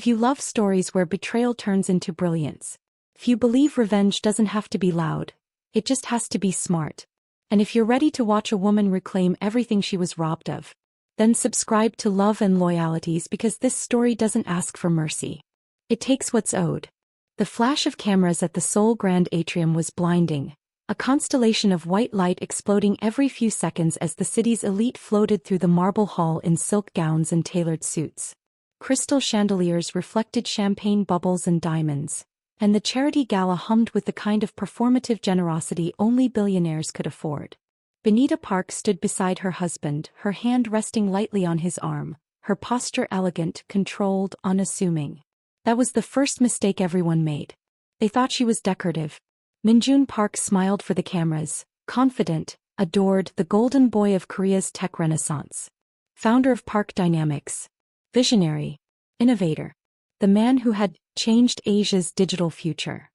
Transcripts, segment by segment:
If you love stories where betrayal turns into brilliance. If you believe revenge doesn't have to be loud, it just has to be smart. And if you're ready to watch a woman reclaim everything she was robbed of, then subscribe to Love and Loyalties, because this story doesn't ask for mercy. It takes what's owed. The flash of cameras at the Seoul Grand Atrium was blinding, a constellation of white light exploding every few seconds as the city's elite floated through the marble hall in silk gowns and tailored suits. Crystal chandeliers reflected champagne bubbles and diamonds, and the charity gala hummed with the kind of performative generosity only billionaires could afford. Benita Park stood beside her husband, her hand resting lightly on his arm, her posture elegant, controlled, unassuming. That was the first mistake everyone made. They thought she was decorative. Minjun Park smiled for the cameras, confident, adored, the golden boy of Korea's tech renaissance. Founder of Park Dynamics. Visionary. Innovator. The man who had changed Asia's digital future.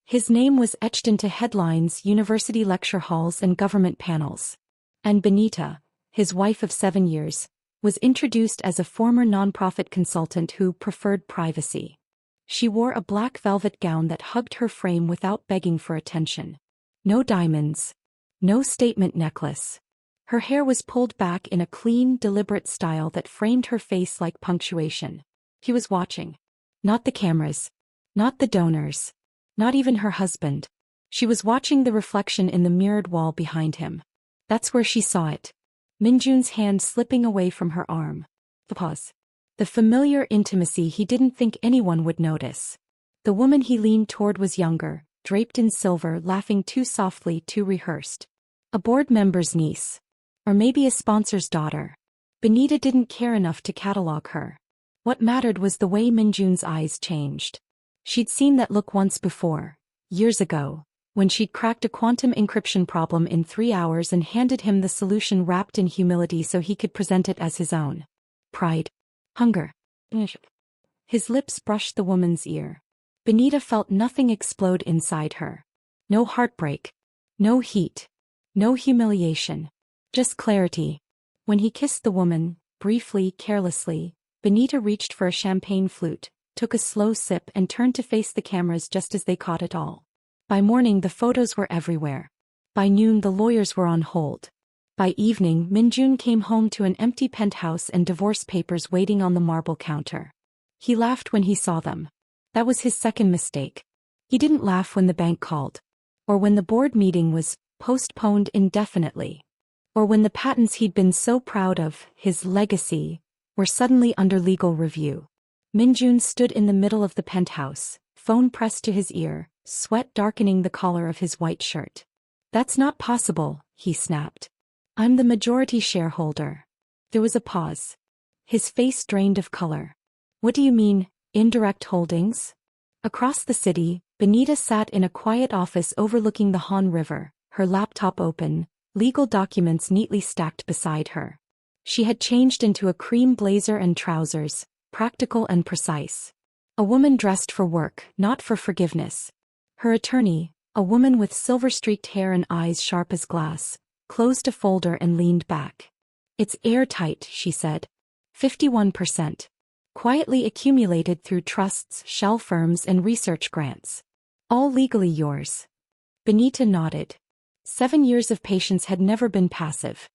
His name was etched into headlines, university lecture halls and government panels. And Benita, his wife of 7 years, was introduced as a former nonprofit consultant who preferred privacy. She wore a black velvet gown that hugged her frame without begging for attention. No diamonds. No statement necklace. Her hair was pulled back in a clean, deliberate style that framed her face like punctuation. He was watching. Not the cameras. Not the donors. Not even her husband. She was watching the reflection in the mirrored wall behind him. That's where she saw it. Minjun's hand slipping away from her arm. The pause. The familiar intimacy he didn't think anyone would notice. The woman he leaned toward was younger, draped in silver, laughing too softly, too rehearsed. A board member's niece. Or maybe a sponsor's daughter. Benita didn't care enough to catalog her. What mattered was the way Minjun's eyes changed. She'd seen that look once before, years ago, when she'd cracked a quantum encryption problem in 3 hours and handed him the solution wrapped in humility so he could present it as his own. Pride. Hunger. His lips brushed the woman's ear. Benita felt nothing explode inside her. No heartbreak. No heat. No humiliation. Just clarity. When he kissed the woman, briefly, carelessly, Benita reached for a champagne flute, took a slow sip and turned to face the cameras just as they caught it all. By morning the photos were everywhere. By noon the lawyers were on hold. By evening Minjun came home to an empty penthouse and divorce papers waiting on the marble counter. He laughed when he saw them. That was his second mistake. He didn't laugh when the bank called. Or when the board meeting was postponed indefinitely. Or when the patents he'd been so proud of, his legacy, were suddenly under legal review. Minjun stood in the middle of the penthouse, phone pressed to his ear, sweat darkening the collar of his white shirt. That's not possible, he snapped. I'm the majority shareholder. There was a pause. His face drained of color. What do you mean, indirect holdings? Across the city, Benita sat in a quiet office overlooking the Han River, her laptop open, legal documents neatly stacked beside her. She had changed into a cream blazer and trousers, practical and precise. A woman dressed for work, not for forgiveness. Her attorney, a woman with silver-streaked hair and eyes sharp as glass, closed a folder and leaned back. It's airtight, she said. 51%. Quietly accumulated through trusts, shell firms and research grants. All legally yours. Benita nodded. 7 years of patience had never been passive.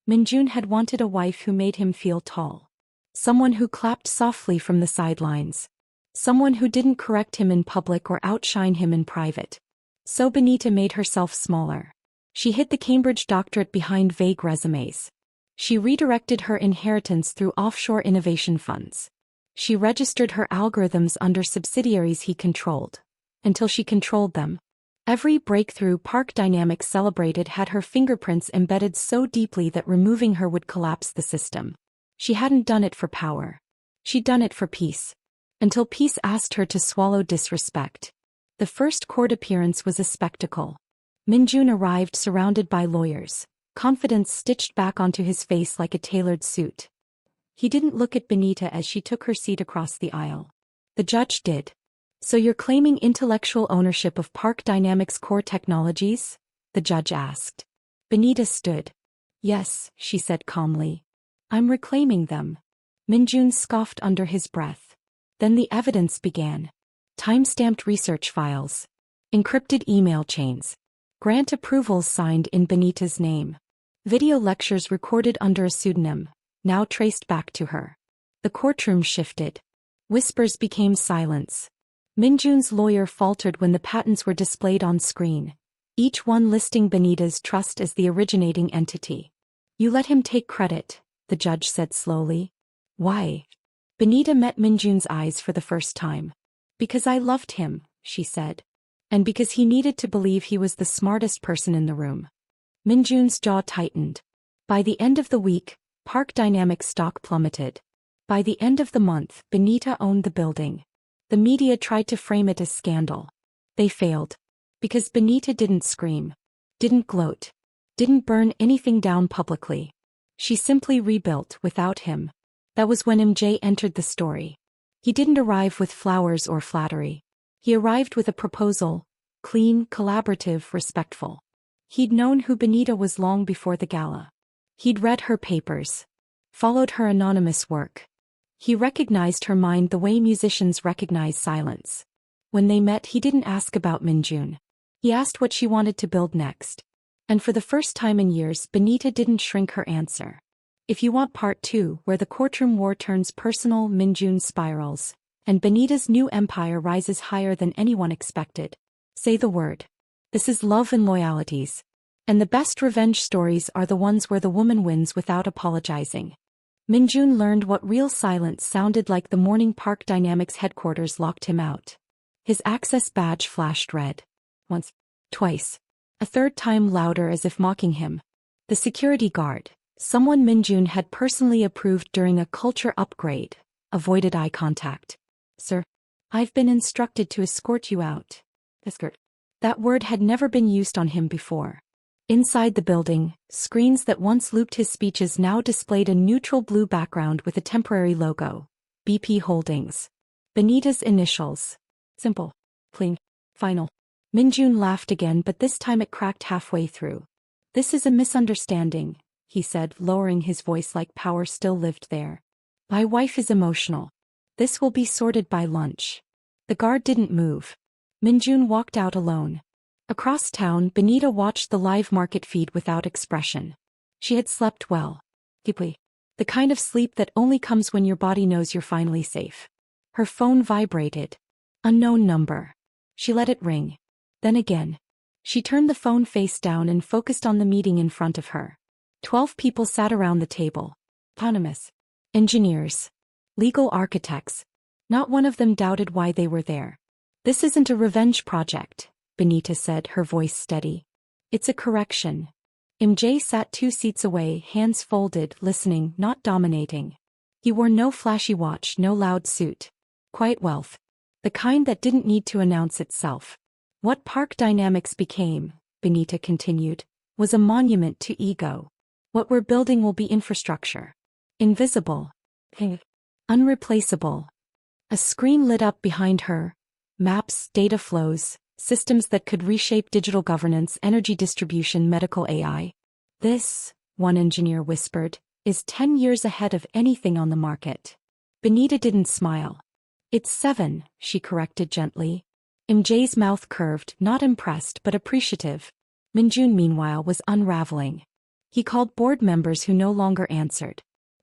Minjun had wanted a wife who made him feel tall. Someone who clapped softly from the sidelines. Someone who didn't correct him in public or outshine him in private. So Benita made herself smaller. She hid the Cambridge doctorate behind vague resumes. She redirected her inheritance through offshore innovation funds. She registered her algorithms under subsidiaries he controlled. Until she controlled them. Every breakthrough Park Dynamics celebrated had her fingerprints embedded so deeply that removing her would collapse the system. She hadn't done it for power. She'd done it for peace. Until peace asked her to swallow disrespect. The first court appearance was a spectacle. Minjun arrived surrounded by lawyers, confidence stitched back onto his face like a tailored suit. He didn't look at Benita as she took her seat across the aisle. The judge did. So you're claiming intellectual ownership of Park Dynamics core technologies? The judge asked. Benita stood. Yes, she said calmly. I'm reclaiming them. Minjun scoffed under his breath. Then the evidence began. Time-stamped research files. Encrypted email chains. Grant approvals signed in Benita's name. Video lectures recorded under a pseudonym, now traced back to her. The courtroom shifted. Whispers became silence. Minjun's lawyer faltered when the patents were displayed on screen, each one listing Benita's trust as the originating entity. You let him take credit, the judge said slowly. Why? Benita met Minjun's eyes for the first time. Because I loved him, she said. And because he needed to believe he was the smartest person in the room. Minjun's jaw tightened. By the end of the week, Park Dynamics stock plummeted. By the end of the month, Benita owned the building. The media tried to frame it as scandal. They failed. Because Benita didn't scream. Didn't gloat. Didn't burn anything down publicly. She simply rebuilt without him. That was when MJ entered the story. He didn't arrive with flowers or flattery. He arrived with a proposal, clean, collaborative, respectful. He'd known who Benita was long before the gala. He'd read her papers. Followed her anonymous work. He recognized her mind the way musicians recognize silence. When they met, he didn't ask about Minjun. He asked what she wanted to build next. And for the first time in years, Benita didn't shrink her answer. If you want part 2, where the courtroom war turns personal, Minjun spirals, and Benita's new empire rises higher than anyone expected, say the word. This is Love and Loyalties. And the best revenge stories are the ones where the woman wins without apologizing. Minjun learned what real silence sounded like the morning Park Dynamics headquarters locked him out. His access badge flashed red. Once. Twice. A third time louder as if mocking him. The security guard, someone Minjun had personally approved during a culture upgrade, avoided eye contact. Sir, I've been instructed to escort you out. Escort. That word had never been used on him before. Inside the building, screens that once looped his speeches now displayed a neutral blue background with a temporary logo. BP Holdings. Benita's initials. Simple. Clean. Final. Minjun laughed again, but this time it cracked halfway through. This is a misunderstanding, he said, lowering his voice like power still lived there. My wife is emotional. This will be sorted by lunch. The guard didn't move. Minjun walked out alone. Across town, Benita watched the live market feed without expression. She had slept well. Deeply. The kind of sleep that only comes when your body knows you're finally safe. Her phone vibrated. Unknown number. She let it ring. Then again. She turned the phone face down and focused on the meeting in front of her. 12 people sat around the table. Autonomous. Engineers. Legal architects. Not one of them doubted why they were there. This isn't a revenge project, Benita said, her voice steady. It's a correction. MJ sat 2 seats away, hands folded, listening, not dominating. He wore no flashy watch, no loud suit. Quiet wealth. The kind that didn't need to announce itself. What Park Dynamics became, Benita continued, was a monument to ego. What we're building will be infrastructure. Invisible. Unreplaceable. A screen lit up behind her. Maps, data flows, systems that could reshape digital governance, energy distribution, medical AI. This, one engineer whispered, is 10 years ahead of anything on the market. Benita didn't smile. It's 7, she corrected gently. MJ's mouth curved, not impressed but appreciative. Minjun, meanwhile, was unraveling. He called board members who no longer answered.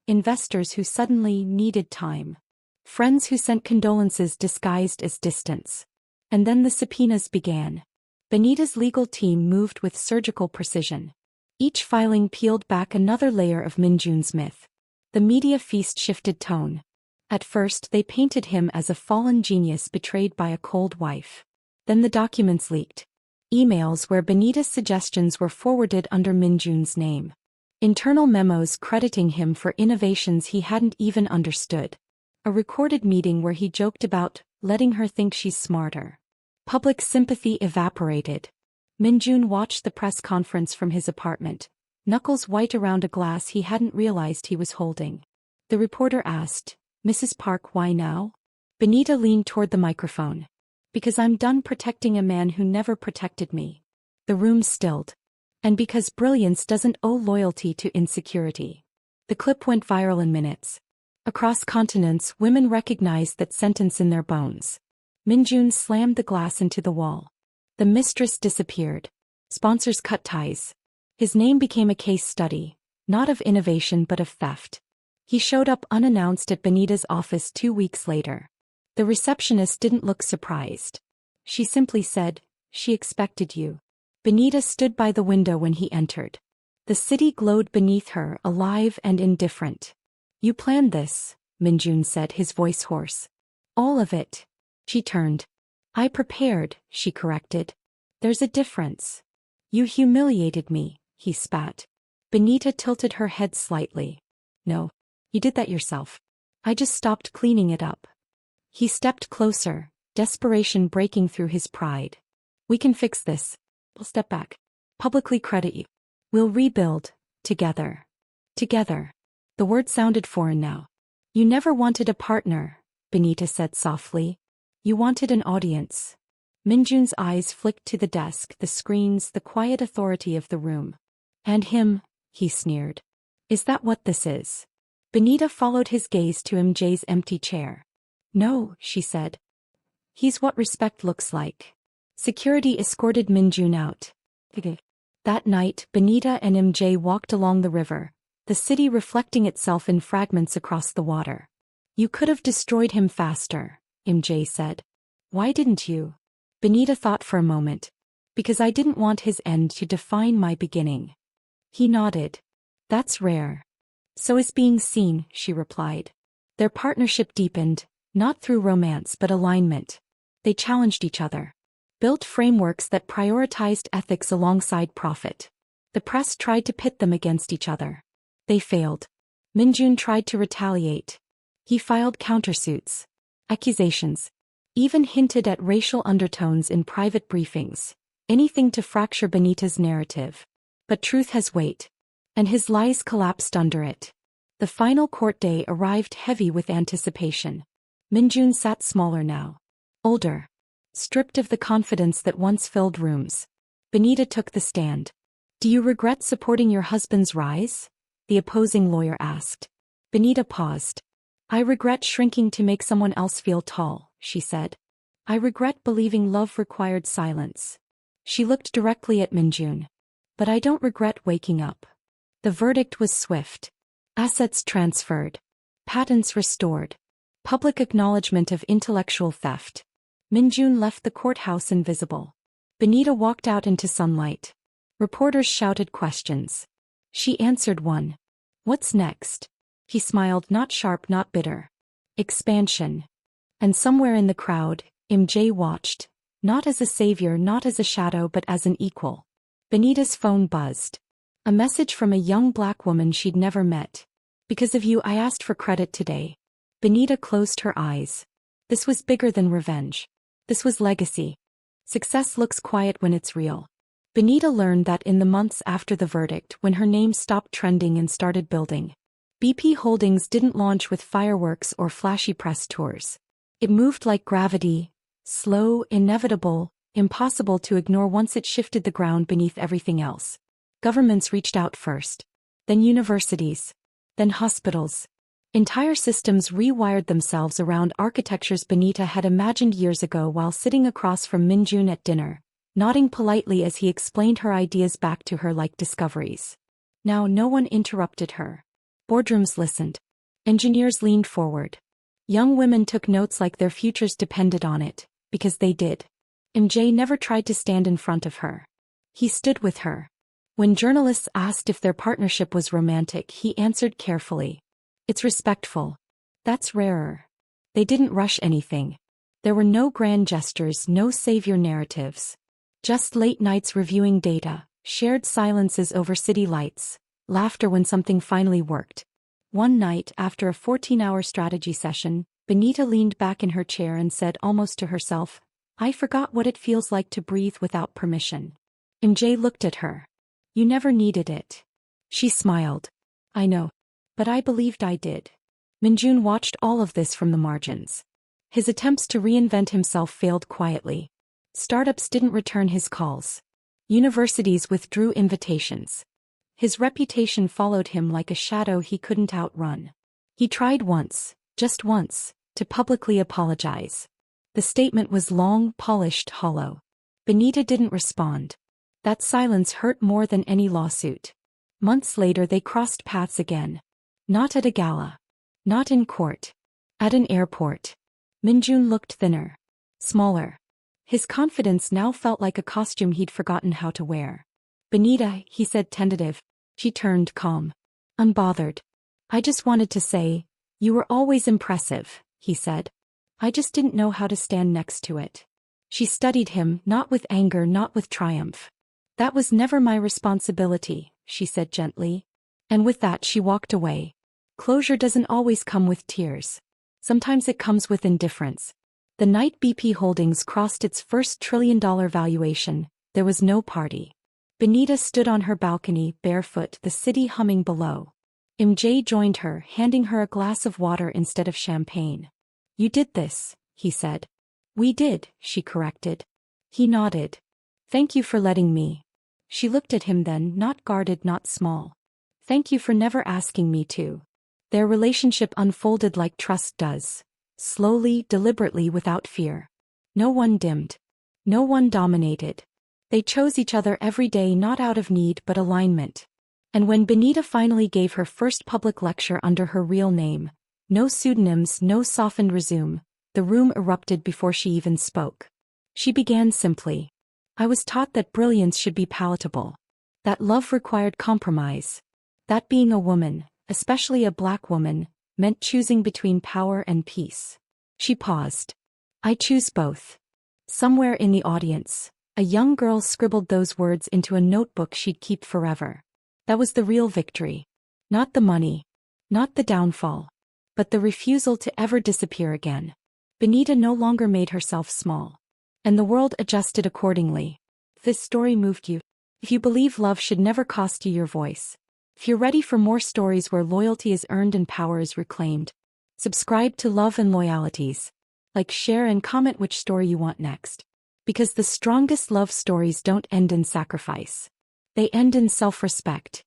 Investors who suddenly needed time. Friends who sent condolences disguised as distance. And then the subpoenas began. Benita's legal team moved with surgical precision. Each filing peeled back another layer of Minjun's myth. The media feast shifted tone. At first they painted him as a fallen genius betrayed by a cold wife. Then the documents leaked. Emails where Benita's suggestions were forwarded under Minjun's name. Internal memos crediting him for innovations he hadn't even understood. A recorded meeting where he joked about letting her think she's smarter. Public sympathy evaporated. Minjun watched the press conference from his apartment, knuckles white around a glass he hadn't realized he was holding. The reporter asked, "Mrs. Park, why now?" Benita leaned toward the microphone. "Because I'm done protecting a man who never protected me." The room stilled. And because brilliance doesn't owe loyalty to insecurity. The clip went viral in minutes. Across continents, women recognized that sentence in their bones. Minjun slammed the glass into the wall. The mistress disappeared. Sponsors cut ties. His name became a case study, not of innovation but of theft. He showed up unannounced at Benita's office 2 weeks later. The receptionist didn't look surprised. She simply said, "She expected you." Benita stood by the window when he entered. The city glowed beneath her, alive and indifferent. "You planned this," Minjun said, his voice hoarse. "All of it." She turned. "I prepared," she corrected. "There's a difference." "You humiliated me," he spat. Benita tilted her head slightly. "No. You did that yourself. I just stopped cleaning it up." He stepped closer, desperation breaking through his pride. "We can fix this. We'll step back. Publicly credit you. We'll rebuild. Together." Together. The word sounded foreign now. "You never wanted a partner," Benita said softly. "You wanted an audience." Minjun's eyes flicked to the desk, the screens, the quiet authority of the room. "And him," he sneered. "Is that what this is?" Benita followed his gaze to MJ's empty chair. "No," she said. "He's what respect looks like." Security escorted Minjun out. That night, Benita and MJ walked along the river, the city reflecting itself in fragments across the water. "You could have destroyed him faster," MJ said. "Why didn't you?" Benita thought for a moment. "Because I didn't want his end to define my beginning." He nodded. "That's rare." "So is being seen," she replied. Their partnership deepened, not through romance but alignment. They challenged each other. Built frameworks that prioritized ethics alongside profit. The press tried to pit them against each other. They failed. Minjun tried to retaliate. He filed countersuits. Accusations. Even hinted at racial undertones in private briefings. Anything to fracture Benita's narrative. But truth has weight. And his lies collapsed under it. The final court day arrived heavy with anticipation. Minjun sat smaller now. Older. Stripped of the confidence that once filled rooms. Benita took the stand. "Do you regret supporting your husband's rise?" the opposing lawyer asked. Benita paused. "I regret shrinking to make someone else feel tall," she said. "I regret believing love required silence." She looked directly at Minjun. "But I don't regret waking up." The verdict was swift. Assets transferred. Patents restored. Public acknowledgement of intellectual theft. Minjun left the courthouse invisible. Benita walked out into sunlight. Reporters shouted questions. She answered one. "What's next?" He smiled, not sharp, not bitter. "Expansion." And somewhere in the crowd, MJ watched, not as a savior, not as a shadow, but as an equal. Benita's phone buzzed. A message from a young black woman she'd never met. "Because of you, I asked for credit today." Benita closed her eyes. This was bigger than revenge. This was legacy. Success looks quiet when it's real. Benita learned that in the months after the verdict, when her name stopped trending and started building. BP Holdings didn't launch with fireworks or flashy press tours. It moved like gravity, slow, inevitable, impossible to ignore once it shifted the ground beneath everything else. Governments reached out first. Then universities. Then hospitals. Entire systems rewired themselves around architectures Benita had imagined years ago while sitting across from Minjun at dinner, nodding politely as he explained her ideas back to her like discoveries. Now no one interrupted her. Boardrooms listened. Engineers leaned forward. Young women took notes like their futures depended on it, because they did. MJ never tried to stand in front of her. He stood with her. When journalists asked if their partnership was romantic, he answered carefully. "It's respectful. That's rarer." They didn't rush anything. There were no grand gestures, no savior narratives. Just late nights reviewing data, shared silences over city lights, laughter when something finally worked. One night, after a 14-hour strategy session, Benita leaned back in her chair and said almost to herself, "I forgot what it feels like to breathe without permission." MJ looked at her. "You never needed it." She smiled. "I know. But I believed I did." Minjun watched all of this from the margins. His attempts to reinvent himself failed quietly. Startups didn't return his calls. Universities withdrew invitations. His reputation followed him like a shadow he couldn't outrun. He tried once, just once, to publicly apologize. The statement was long, polished, hollow. Benita didn't respond. That silence hurt more than any lawsuit. Months later they crossed paths again. Not at a gala. Not in court. At an airport. Minjun looked thinner. Smaller. His confidence now felt like a costume he'd forgotten how to wear. Benita, he said tentative. She turned calm. Unbothered. I just wanted to say, you were always impressive, he said. I just didn't know how to stand next to it. She studied him, not with anger, not with triumph. That was never my responsibility, she said gently. And with that she walked away. Closure doesn't always come with tears. Sometimes it comes with indifference. The night BP Holdings crossed its first trillion-dollar valuation, there was no party. Benita stood on her balcony, barefoot, the city humming below. MJ joined her, handing her a glass of water instead of champagne. You did this, he said. We did, she corrected. He nodded. Thank you for letting me. She looked at him then, not guarded, not small. Thank you for never asking me to. Their relationship unfolded like trust does. Slowly, deliberately, without fear. No one dimmed. No one dominated. They chose each other every day, not out of need but alignment. And when Benita finally gave her first public lecture under her real name, no pseudonyms, no softened resume, the room erupted before she even spoke. She began simply. I was taught that brilliance should be palatable. That love required compromise. That being a woman, especially a black woman, meant choosing between power and peace. She paused. I choose both. Somewhere in the audience, a young girl scribbled those words into a notebook she'd keep forever. That was the real victory. Not the money. Not the downfall. But the refusal to ever disappear again. Benita no longer made herself small. And the world adjusted accordingly. If this story moved you, if you believe love should never cost you your voice, if you're ready for more stories where loyalty is earned and power is reclaimed, subscribe to Love and Loyalties. Like, share, and comment which story you want next. Because the strongest love stories don't end in sacrifice. They end in self-respect.